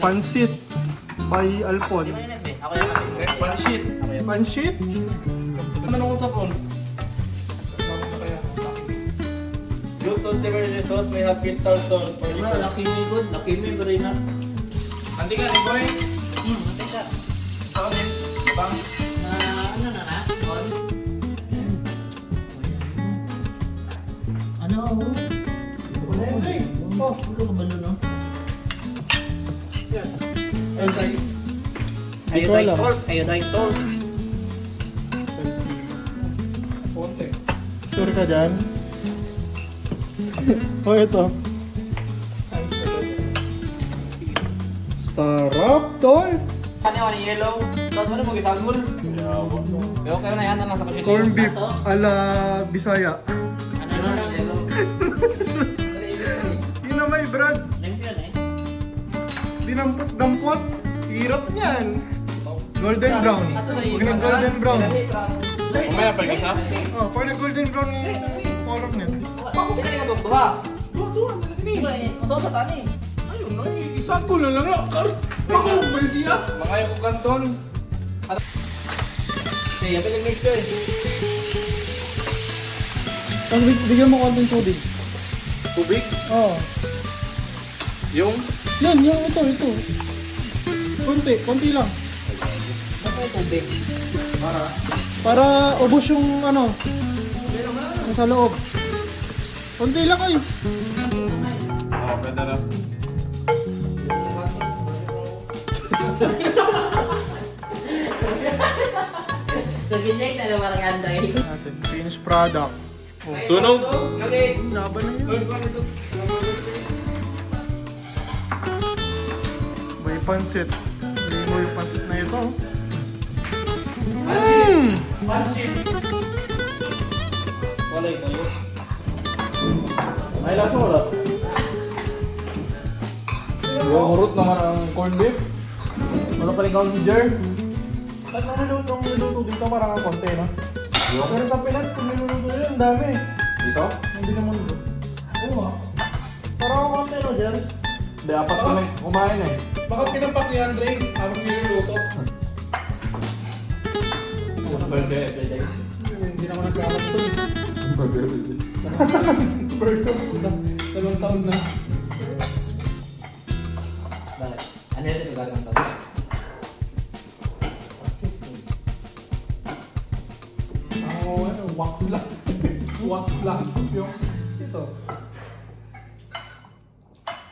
Pansit by Alpon. Di ba yun eh? Ako yung kami. Pansit. Pansit? Ano ko sa phone? Bluetooth diversion sauce may have crystal sauce for Bro, laki mo good. Laki mo bro na. Andi ka, boy. Ate ka. Sa akin. Bang. Ano na na? On. Ano? Oh, ano ka ba nun, no? Ayun guys. Iodized salt. Iodized salt. Ponte. Sure ka dyan? Oh, ito. Sarap, tol! Ano yung yellow? Tapos mo na mo gisagol. Pero kaya na yan, ano sa kasi. Corn beef ala Bisaya. Ano na yellow? Yun na may Brad. Lempion eh. Dinampot-dampot. Hirap niyan. Golden brown. Pag nag-golden brown. Mamaya pa isa. Oh, pag nag-golden brown yung color niya. Ako pinili ka tuwa. Tuwa, nalagay ba eh? Masok sa tani. Ayun, no, isa ko na lang. Ako, may siya. Mga yung kanton. Sige, yapin yung mixture eh. Ang bigyan mo konting tubig. Tubig. Oo. Yung. Yan, yung ito. Konti lang. Basta yung tubig. Para ubos yung ano. Yung sa loob. Konti lang ay. Oh, pwede na. Nag-inject na naman ang anday. Natin, finished product. Oh, Sunog. Okay. laban na yun. May pansit. Bili mo yung pansit na ito. Walay kayo. Ay, lasa wala. Yung hurot naman ang corned beef. Ano pa rin kang si Jer? Ba't ang niluto dito parang ang konti, no? Pero sa Pinas, kung niluluto yun, ang dami. Dito? Hindi naman ito. Oo ah. Parang ang konti, no, Jer? Hindi, apat kami kumain eh. Baka pinampak ni Andre habang niluluto. Burger every day. Hindi naman nagkakat to. Burger every day. Birdo. 2 taon na. Bakit? Ano yun yung gagawin tayo? Ako, wax lang. Wax lang. Yung ito.